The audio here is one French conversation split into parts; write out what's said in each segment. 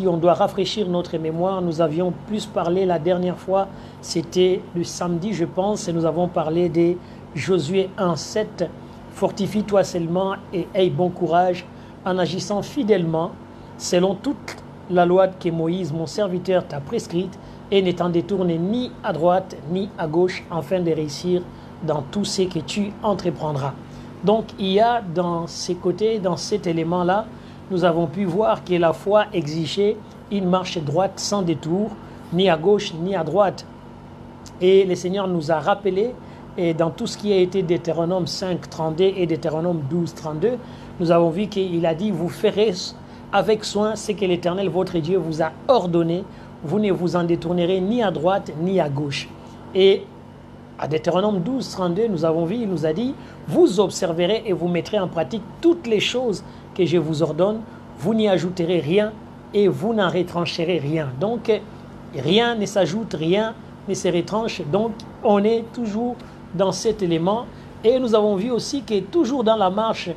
si on doit rafraîchir notre mémoire, nous avions plus parlé la dernière fois, c'était le samedi je pense, et nous avons parlé de Josué 1,7. Fortifie-toi seulement et aie bon courage en agissant fidèlement selon toute la loi que Moïse, mon serviteur, t'a prescrite, et n'étant détourné ni à droite ni à gauche, afin de réussir dans tout ce que tu entreprendras. Donc il y a dans ces côtés, dans cet élément-là, nous avons pu voir que la foi exigeait une marche droite sans détour, ni à gauche ni à droite. Et le Seigneur nous a rappelé, et dans tout ce qui a été Deutéronome 5, 32 et Deutéronome 12, 32, nous avons vu qu'il a dit, vous ferez avec soin ce que l'Éternel, votre Dieu, vous a ordonné, vous ne vous en détournerez ni à droite ni à gauche. Et à Deutéronome 12, 32, nous avons vu, il nous a dit, vous observerez et vous mettrez en pratique toutes les choses que je vous ordonne, vous n'y ajouterez rien et vous n'en retrancherez rien. Donc, rien ne s'ajoute, rien ne se retranche. Donc, on est toujours dans cet élément. Et nous avons vu aussi que toujours dans la marche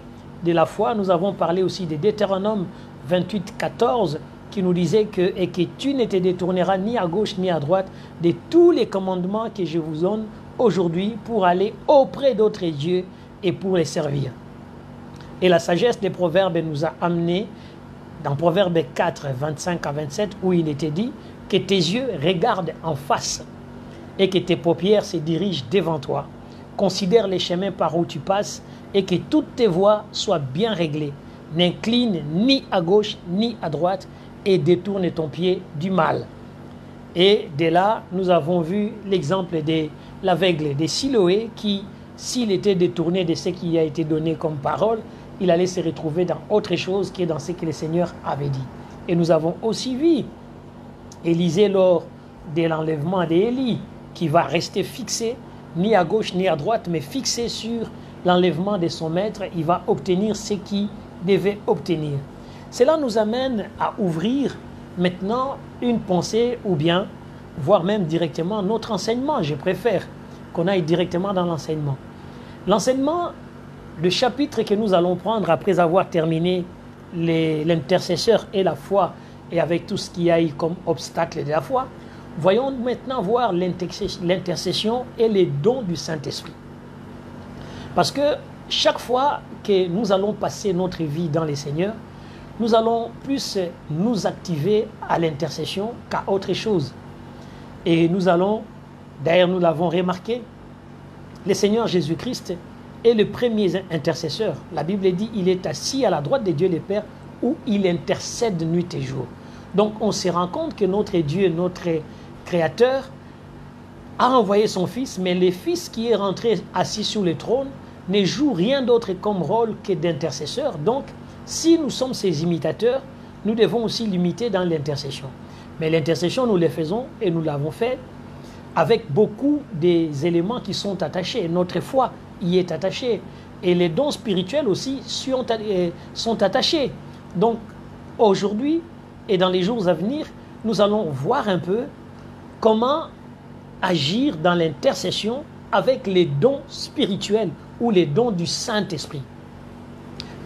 de la foi, nous avons parlé aussi de Deutéronome 28, 14, qui nous disait que tu ne te détourneras ni à gauche ni à droite de tous les commandements que je vous donne aujourd'hui pour aller auprès d'autres dieux et pour les servir. Et la sagesse des Proverbes nous a amené dans Proverbe 4, 25 à 27, où il était dit que tes yeux regardent en face et que tes paupières se dirigent devant toi. Considère les chemins par où tu passes et que toutes tes voies soient bien réglées. N'incline ni à gauche ni à droite et détourne ton pied du mal. Et de là, nous avons vu l'exemple de l'aveugle de Siloé qui, s'il était détourné de ce qui a été donné comme parole, il allait se retrouver dans autre chose qui est dans ce que le Seigneur avait dit. Et nous avons aussi vu Élisée lors de l'enlèvement d'Élie, qui va rester fixé, ni à gauche ni à droite, mais fixé sur l'enlèvement de son maître. Il va obtenir ce qu'il devait obtenir. Cela nous amène à ouvrir maintenant une pensée, ou bien, voire même directement notre enseignement. Je préfère qu'on aille directement dans l'enseignement. L'enseignement, le chapitre que nous allons prendre après avoir terminé l'intercesseur et la foi, et avec tout ce qu'il y a eu comme obstacle de la foi, voyons maintenant voir l'intercession et les dons du Saint-Esprit. Parce que chaque fois que nous allons passer notre vie dans les Seigneurs, nous allons plus nous activer à l'intercession qu'à autre chose. Et nous allons, d'ailleurs nous l'avons remarqué, le Seigneur Jésus-Christ est le premier intercesseur. La Bible dit il est assis à la droite de Dieu le Père où il intercède nuit et jour. Donc on se rend compte que notre Dieu, notre Créateur, a envoyé son Fils, mais le Fils qui est rentré assis sur le trône ne joue rien d'autre comme rôle que d'intercesseur. Donc, si nous sommes ses imitateurs, nous devons aussi l'imiter dans l'intercession. Mais l'intercession, nous le faisons et nous l'avons fait avec beaucoup des éléments qui sont attachés. Notre foi y est attachée. Et les dons spirituels aussi sont attachés. Donc, aujourd'hui et dans les jours à venir, nous allons voir un peu comment agir dans l'intercession avec les dons spirituels ou les dons du Saint-Esprit.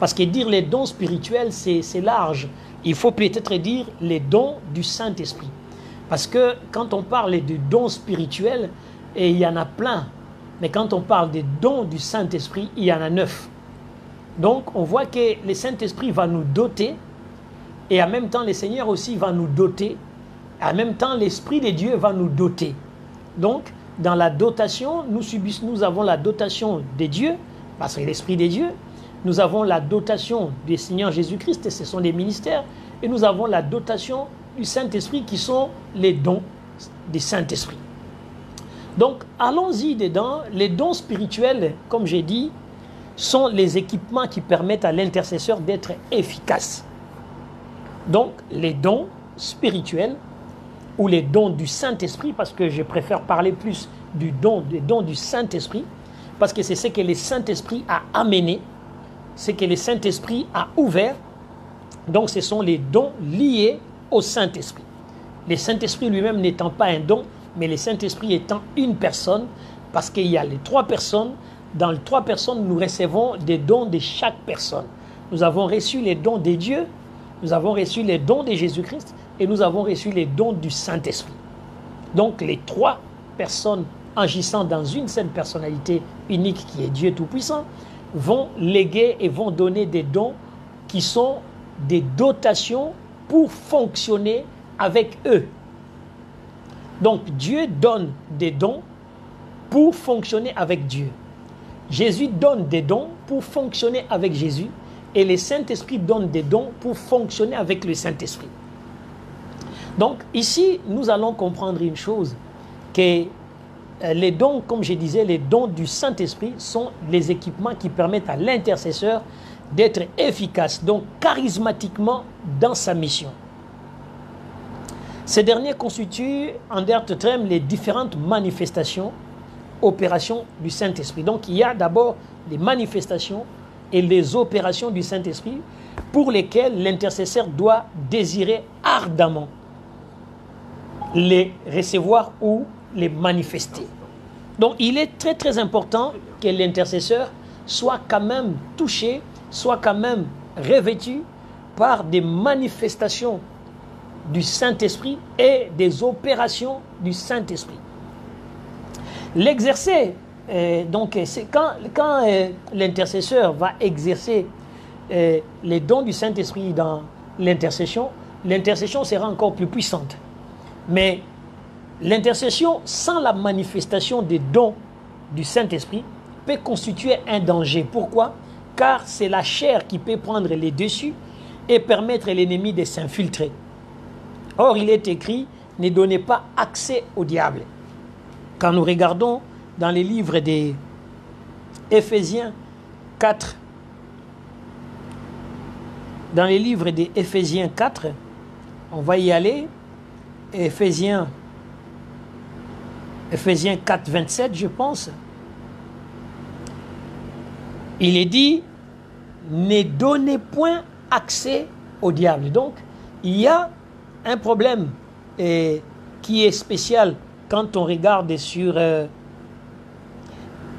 Parce que dire les dons spirituels, c'est large. Il faut peut-être dire les dons du Saint-Esprit. Parce que quand on parle de dons spirituels, et il y en a plein, mais quand on parle des dons du Saint-Esprit, il y en a 9. Donc on voit que le Saint-Esprit va nous doter, et en même temps le Seigneur aussi va nous doter, en même temps l'Esprit de Dieu va nous doter. Donc dans la dotation, nous avons la dotation de Dieu, parce que l'Esprit de Dieu, nous avons la dotation du Seigneur Jésus-Christ, et ce sont des ministères, et nous avons la dotation du Saint-Esprit qui sont les dons du Saint-Esprit. Donc allons-y dedans. Les dons spirituels, comme j'ai dit, sont les équipements qui permettent à l'intercesseur d'être efficace. Donc les dons spirituels ou les dons du Saint-Esprit, parce que je préfère parler plus des dons du Saint-Esprit, parce que c'est ce que le Saint-Esprit a amené, ce que le Saint-Esprit a ouvert. Donc ce sont les dons liés au Saint-Esprit. Le Saint-Esprit lui-même n'étant pas un don, mais le Saint-Esprit étant une personne, parce qu'il y a les 3 personnes. Dans les 3 personnes, nous recevons des dons de chaque personne. Nous avons reçu les dons de Dieu, nous avons reçu les dons de Jésus-Christ, et nous avons reçu les dons du Saint-Esprit. Donc les trois personnes agissant dans une seule personnalité unique qui est Dieu Tout-Puissant vont léguer et vont donner des dons qui sont des dotations pour fonctionner avec eux. Donc Dieu donne des dons pour fonctionner avec Dieu. Jésus donne des dons pour fonctionner avec Jésus et le Saint-Esprit donne des dons pour fonctionner avec le Saint-Esprit. Donc ici, nous allons comprendre une chose, que les dons, comme je disais, les dons du Saint-Esprit sont les équipements qui permettent à l'intercesseur d'être efficace, donc charismatiquement dans sa mission. Ces derniers constituent en d'autres termes les différentes manifestations, opérations du Saint-Esprit. Donc il y a d'abord les manifestations et les opérations du Saint-Esprit pour lesquelles l'intercesseur doit désirer ardemment les recevoir ou les manifester. Donc il est très très important que l'intercesseur soit quand même touché, soit quand même revêtu par des manifestations du Saint-Esprit et des opérations du Saint-Esprit. L'exercer, donc c'est quand l'intercesseur va exercer les dons du Saint-Esprit dans l'intercession, l'intercession sera encore plus puissante. Mais l'intercession sans la manifestation des dons du Saint-Esprit peut constituer un danger. Pourquoi? Car c'est la chair qui peut prendre les dessus et permettre à l'ennemi de s'infiltrer. Or, il est écrit, ne donnez pas accès au diable. Quand nous regardons dans les livres des Éphésiens 4, dans les livres des Éphésiens 4, on va y aller, Éphésiens 4, 27, je pense, il est dit, ne donnez point accès au diable. Donc, il y a un problème qui est spécial quand on regarde sur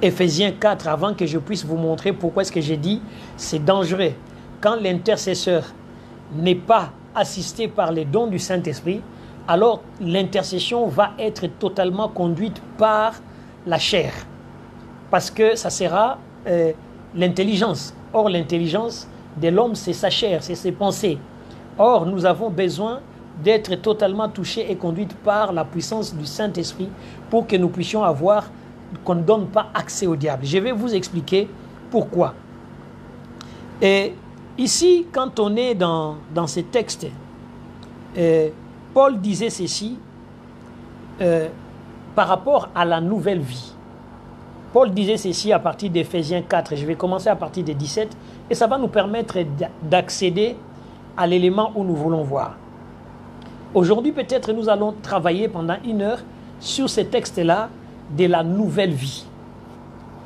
Éphésiens 4, avant que je puisse vous montrer pourquoi est-ce que j'ai dit c'est dangereux. Quand l'intercesseur n'est pas assisté par les dons du Saint-Esprit, alors l'intercession va être totalement conduite par la chair. Parce que ça sera l'intelligence. Or, l'intelligence de l'homme, c'est sa chair, c'est ses pensées. Or, nous avons besoin d'être totalement touchés et conduites par la puissance du Saint-Esprit pour que nous puissions avoir, qu'on ne donne pas accès au diable. Je vais vous expliquer pourquoi. Et ici, quand on est dans ces textes, Paul disait ceci par rapport à la nouvelle vie. Paul disait ceci à partir d'Éphésiens 4, je vais commencer à partir de 17, et ça va nous permettre d'accéder à l'élément où nous voulons voir. Aujourd'hui, peut-être nous allons travailler pendant 1 heure sur ces textes-là de la nouvelle vie.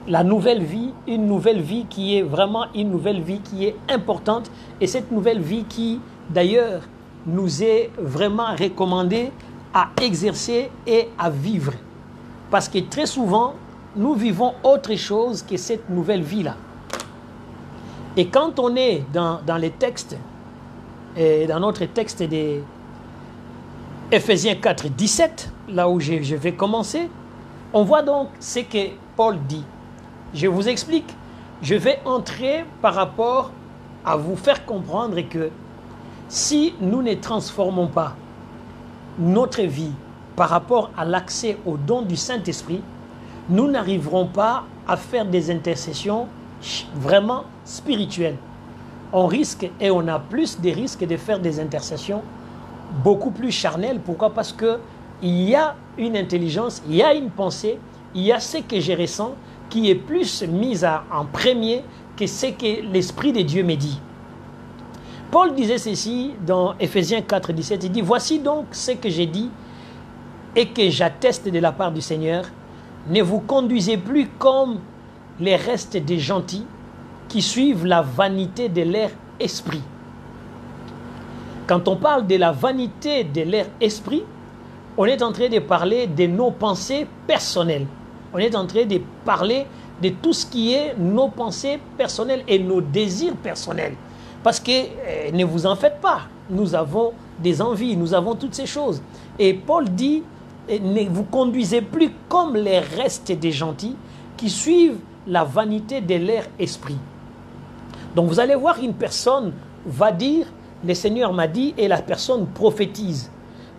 La nouvelle vie, une nouvelle vie qui est vraiment une nouvelle vie qui est importante, et cette nouvelle vie qui, d'ailleurs, nous est vraiment recommandée à exercer et à vivre. Parce que très souvent, nous vivons autre chose que cette nouvelle vie-là. Et quand on est dans les textes, dans notre texte des Éphésiens 4, 17, là où je vais commencer, on voit donc ce que Paul dit. Je vous explique. Je vais entrer par rapport à vous faire comprendre que si nous ne transformons pas notre vie par rapport à l'accès aux dons du Saint-Esprit, nous n'arriverons pas à faire des intercessions vraiment spirituelles. On risque et on a plus de risques de faire des intercessions beaucoup plus charnelles. Pourquoi? Parce qu'il y a une intelligence, il y a une pensée, il y a ce que je ressens qui est plus mis en premier que ce que l'Esprit de Dieu me dit. Paul disait ceci dans Éphésiens 4, 17, il dit « Voici donc ce que j'ai dit et que j'atteste de la part du Seigneur. Ne vous conduisez plus comme les restes des gentils qui suivent la vanité de leur esprit. » Quand on parle de la vanité de leur esprit, on est en train de parler de nos pensées personnelles. On est en train de parler de tout ce qui est nos pensées personnelles et nos désirs personnels. Parce que, ne vous en faites pas, nous avons des envies, nous avons toutes ces choses. Et Paul dit, ne vous conduisez plus comme les restes des gentils qui suivent la vanité de leur esprit. Donc vous allez voir, une personne va dire, le Seigneur m'a dit, et la personne prophétise.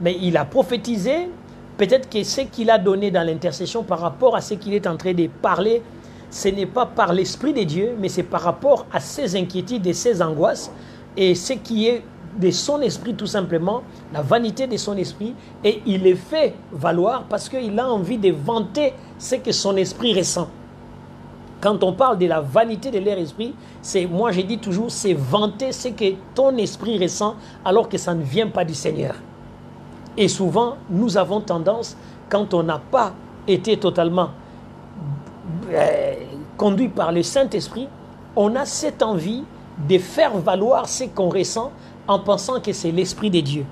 Mais il a prophétisé, peut-être que ce qu'il a donné dans l'intercession par rapport à ce qu'il est en train de parler, ce n'est pas par l'Esprit de Dieu, mais c'est par rapport à ses inquiétudes et ses angoisses, et ce qui est de son esprit tout simplement, la vanité de son esprit, et il les fait valoir parce qu'il a envie de vanter ce que son esprit ressent. Quand on parle de la vanité de leur esprit, c'est, moi je dis toujours, c'est vanter ce que ton esprit ressent alors que ça ne vient pas du Seigneur. Et souvent, nous avons tendance, quand on n'a pas été totalement conduit par le Saint-Esprit, on a cette envie de faire valoir ce qu'on ressent en pensant que c'est l'Esprit de Dieu.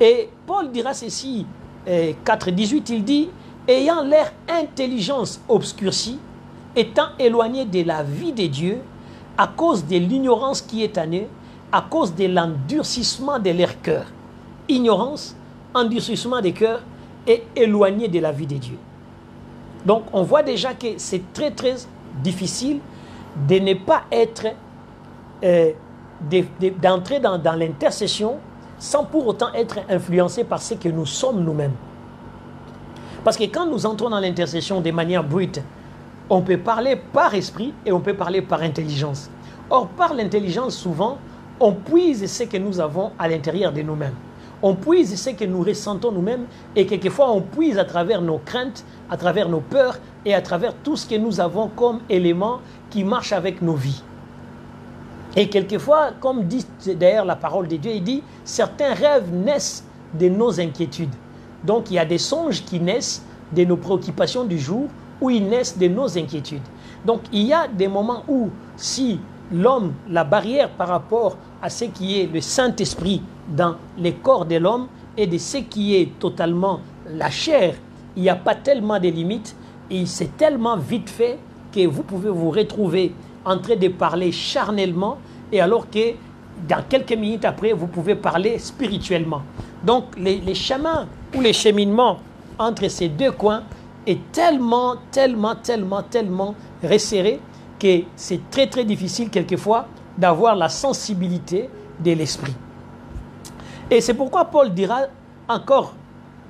Et Paul dira ceci, 4,18, il dit, ayant leur intelligence obscurcie, étant éloignés de la vie de Dieu, à cause de l'ignorance qui est en eux, à cause de l'endurcissement de leur cœur. Ignorance, endurcissement des cœurs et éloigné de la vie de Dieu. Donc on voit déjà que c'est très très difficile de ne pas être, d'entrer dans l'intercession sans pour autant être influencé par ce que nous sommes nous-mêmes. Parce que quand nous entrons dans l'intercession de manière brute, on peut parler par esprit et on peut parler par intelligence. Or, par l'intelligence, souvent, on puise ce que nous avons à l'intérieur de nous-mêmes. On puise ce que nous ressentons nous-mêmes et quelquefois on puise à travers nos craintes, à travers nos peurs et à travers tout ce que nous avons comme éléments qui marchent avec nos vies. Et quelquefois, comme dit d'ailleurs la parole de Dieu, il dit, certains rêves naissent de nos inquiétudes. Donc il y a des songes qui naissent de nos préoccupations du jour ou ils naissent de nos inquiétudes. Donc il y a des moments où si l'homme, la barrière par rapport à ce qui est le Saint-Esprit dans les corps de l'homme et de ce qui est totalement la chair, il n'y a pas tellement de limites et c'est tellement vite fait que vous pouvez vous retrouver en train de parler charnellement et alors que dans quelques minutes après, vous pouvez parler spirituellement. Donc les chemins ou les cheminements entre ces deux coins est tellement resserré que c'est très très difficile quelquefois d'avoir la sensibilité de l'esprit. Et c'est pourquoi Paul dira encore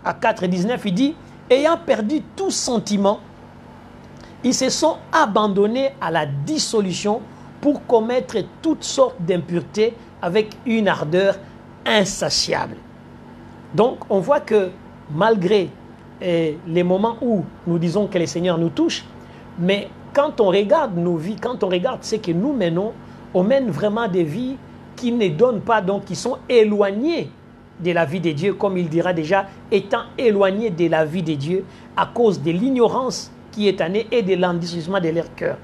à 4,19, il dit, ayant perdu tout sentiment, ils se sont abandonnés à la dissolution pour commettre toutes sortes d'impuretés avec une ardeur insatiable. Donc on voit que malgré les moments où nous disons que le Seigneur nous touche, mais quand on regarde nos vies, quand on regarde ce que nous menons, on mène vraiment des vies qui ne donnent pas, donc qui sont éloignées de la vie de Dieu, comme il dira déjà, étant éloignés de la vie de Dieu à cause de l'ignorance qui est en eux et de l'endurcissement de leur cœur.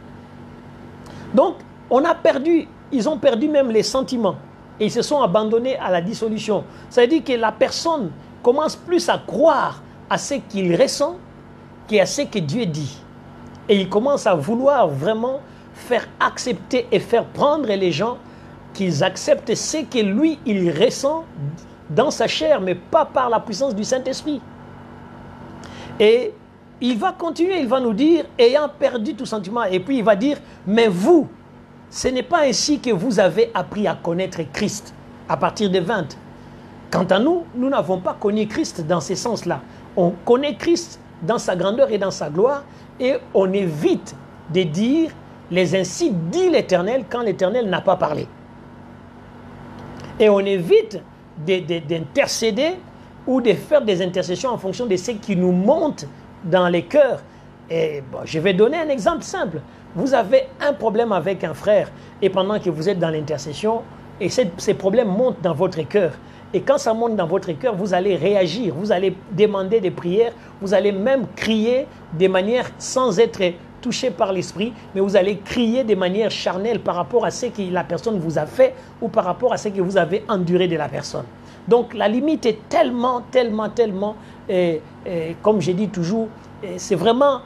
Donc, ils ont perdu même les sentiments et ils se sont abandonnés à la dissolution. Ça veut dire que la personne commence plus à croire à ce qu'il ressent qu'à ce que Dieu dit. Et il commence à vouloir vraiment faire accepter et faire prendre les gens qu'ils acceptent ce que lui, il ressent dans sa chair, mais pas par la puissance du Saint-Esprit. Et il va continuer, il va nous dire, ayant perdu tout sentiment, et puis il va dire, mais vous, ce n'est pas ainsi que vous avez appris à connaître Christ à partir de 20. Quant à nous, nous n'avons pas connu Christ dans ce sens-là. On connaît Christ dans sa grandeur et dans sa gloire, et on évite de dire les ainsi dit l'Éternel quand l'Éternel n'a pas parlé. Et on évite d'intercéder ou de faire des intercessions en fonction de ce qui nous monte dans les cœurs. Et bon, je vais donner un exemple simple. Vous avez un problème avec un frère et pendant que vous êtes dans l'intercession, et ces problèmes montent dans votre cœur. Et quand ça monte dans votre cœur, vous allez réagir, vous allez demander des prières, vous allez même crier de manière sans être touché par l'esprit, mais vous allez crier de manière charnelle par rapport à ce que la personne vous a fait ou par rapport à ce que vous avez enduré de la personne. Donc la limite est tellement, comme je dis toujours, c'est vraiment,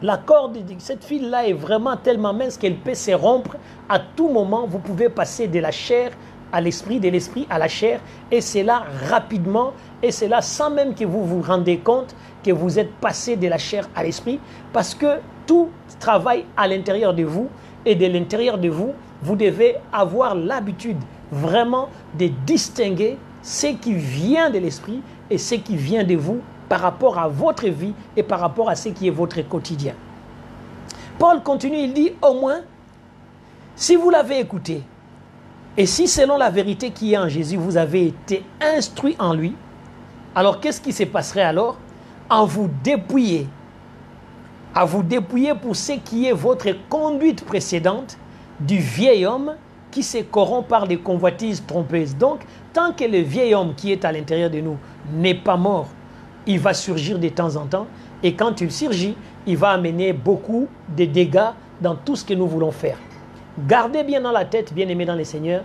la corde de cette file-là est vraiment tellement mince qu'elle peut se rompre à tout moment. Vous pouvez passer de la chair à l'esprit, de l'esprit à la chair, et c'est là rapidement, et c'est là sans même que vous vous rendez compte que vous êtes passé de la chair à l'esprit, parce que tout travaille à l'intérieur de vous, et de l'intérieur de vous, vous devez avoir l'habitude vraiment de distinguer ce qui vient de l'esprit et ce qui vient de vous par rapport à votre vie et par rapport à ce qui est votre quotidien. Paul continue, il dit, au moins, si vous l'avez écouté, et si selon la vérité qui est en Jésus, vous avez été instruit en lui, alors qu'est-ce qui se passerait alors? À vous dépouiller pour ce qui est votre conduite précédente du vieil homme qui se corrompt par des convoitises trompeuses. Donc, tant que le vieil homme qui est à l'intérieur de nous n'est pas mort, il va surgir de temps en temps, et quand il surgit, il va amener beaucoup de dégâts dans tout ce que nous voulons faire. Gardez bien dans la tête, bien-aimés dans le Seigneur,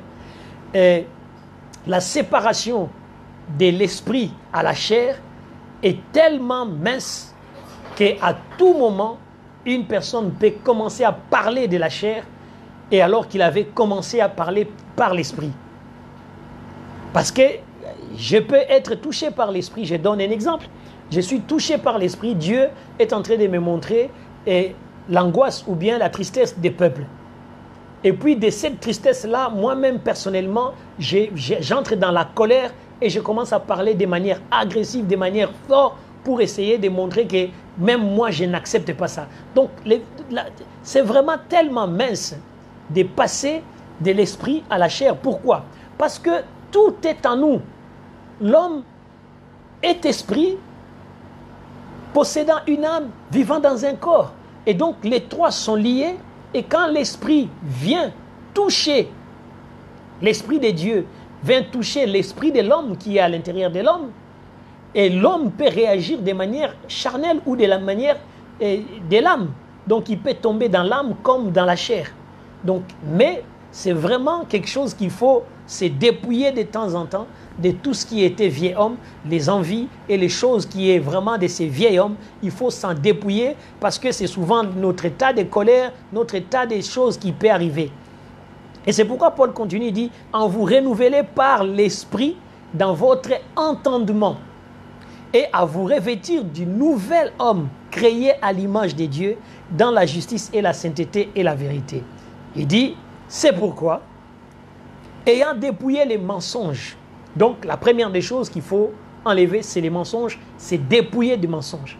la séparation de l'esprit à la chair est tellement mince qu'à tout moment, une personne peut commencer à parler de la chair et alors qu'il avait commencé à parler par l'esprit. Parce que je peux être touché par l'esprit. Je donne un exemple. Je suis touché par l'esprit. Dieu est en train de me montrer l'angoisse ou bien la tristesse des peuples. Et puis de cette tristesse-là, moi-même personnellement, j'entre dans la colère et je commence à parler de manière agressive, de manière forte pour essayer de montrer que même moi, je n'accepte pas ça. Donc, c'est vraiment tellement mince de passer de l'esprit à la chair. Pourquoi? Parce que tout est en nous. L'homme est esprit, possédant une âme, vivant dans un corps. Et donc, les trois sont liés. Et quand l'esprit vient toucher l'esprit de Dieu, vient toucher l'esprit de l'homme qui est à l'intérieur de l'homme, et l'homme peut réagir de manière charnelle ou de la manière de l'âme. Donc, il peut tomber dans l'âme comme dans la chair. Donc, mais c'est vraiment quelque chose qu'il faut se dépouiller de temps en temps de tout ce qui était vieil homme, les envies et les choses qui est vraiment de ces vieils hommes. Il faut s'en dépouiller parce que c'est souvent notre état de colère, notre état des choses qui peut arriver. Et c'est pourquoi Paul continue, il dit, en vous renouveler par l'esprit dans votre entendement et à vous revêtir du nouvel homme créé à l'image de Dieu dans la justice et la sainteté et la vérité. Il dit, c'est pourquoi, ayant dépouillé les mensonges, donc la première des choses qu'il faut enlever, c'est les mensonges, c'est dépouiller des mensonges.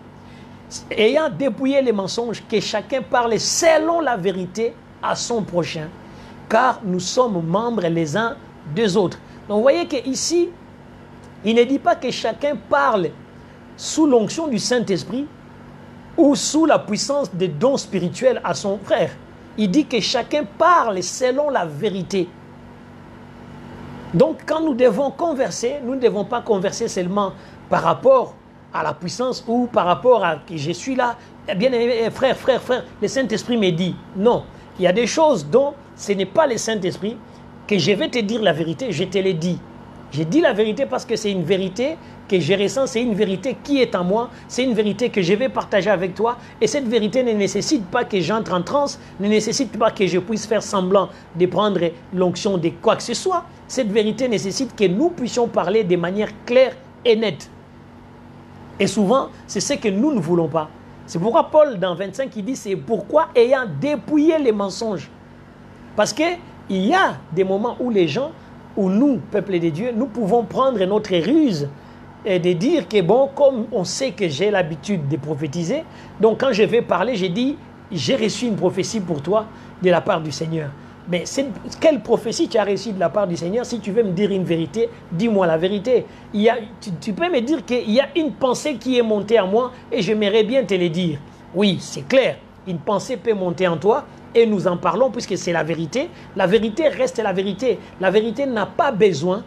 Ayant dépouillé les mensonges, que chacun parle selon la vérité à son prochain, car nous sommes membres les uns des autres. Donc vous voyez qu'ici, il ne dit pas que chacun parle sous l'onction du Saint-Esprit ou sous la puissance des dons spirituels à son frère. Il dit que chacun parle selon la vérité. Donc, quand nous devons converser, nous ne devons pas converser seulement par rapport à la puissance ou par rapport à que je suis là. Bien aimé, frère, le Saint-Esprit me dit. Non, il y a des choses dont ce n'est pas le Saint-Esprit que je vais te dire la vérité, je te l'ai dit. J'ai dit la vérité parce que c'est une vérité que je ressens, c'est une vérité qui est en moi, c'est une vérité que je vais partager avec toi. Et cette vérité ne nécessite pas que j'entre en transe, ne nécessite pas que je puisse faire semblant de prendre l'onction de quoi que ce soit. Cette vérité nécessite que nous puissions parler de manière claire et nette. Et souvent, c'est ce que nous ne voulons pas. C'est pourquoi Paul, dans 25, il dit, c'est pourquoi ayant dépouillé les mensonges. Parce qu'il y a des moments où les gens, où nous, peuple de Dieu, nous pouvons prendre notre ruse et de dire que bon, comme on sait que j'ai l'habitude de prophétiser, donc quand je vais parler, j'ai dit, j'ai reçu une prophétie pour toi de la part du Seigneur. Mais quelle prophétie tu as reçue de la part du Seigneur? Si tu veux me dire une vérité, dis-moi la vérité. Tu peux me dire qu'il y a une pensée qui est montée en moi et j'aimerais bien te le dire. Oui, c'est clair, une pensée peut monter en toi et nous en parlons puisque c'est la vérité. La vérité reste la vérité. La vérité n'a pas besoin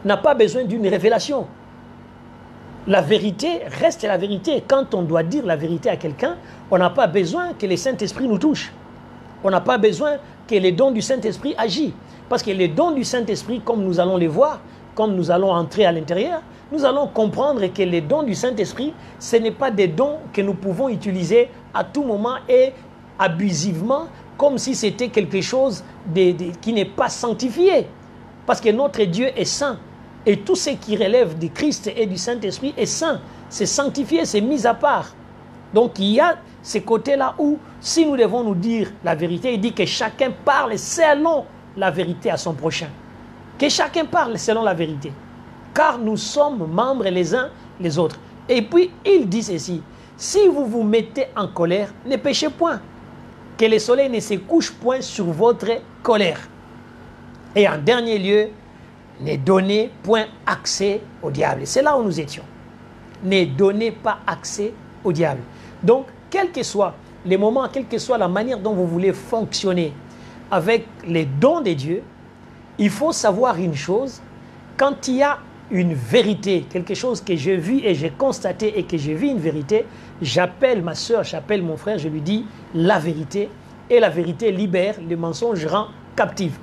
d'une révélation. La vérité reste la vérité. Quand on doit dire la vérité à quelqu'un, on n'a pas besoin que le Saint-Esprit nous touche. On n'a pas besoin que les dons du Saint-Esprit agissent. Parce que les dons du Saint-Esprit, comme nous allons les voir, comme nous allons entrer à l'intérieur, nous allons comprendre que les dons du Saint-Esprit, ce n'est pas des dons que nous pouvons utiliser à tout moment et abusivement, comme si c'était quelque chose qui n'est pas sanctifié. Parce que notre Dieu est saint. Et tout ce qui relève du Christ et du Saint-Esprit est saint. C'est sanctifié, c'est mis à part. Donc il y a ces côtés-là où, si nous devons nous dire la vérité, il dit que chacun parle selon la vérité à son prochain. Que chacun parle selon la vérité. Car nous sommes membres les uns les autres. Et puis il dit ceci, si vous vous mettez en colère, ne péchez point. Que le soleil ne se couche point sur votre colère. Et en dernier lieu, ne donnez point accès au diable. C'est là où nous étions. Ne donnez pas accès au diable. Donc, quel que soit les moments, quelle que soit la manière dont vous voulez fonctionner avec les dons de Dieu, il faut savoir une chose, quand il y a une vérité, quelque chose que j'ai vu et j'ai constaté et que j'ai vu une vérité, j'appelle ma soeur, j'appelle mon frère, je lui dis la vérité, et la vérité libère, le mensonge rend captif.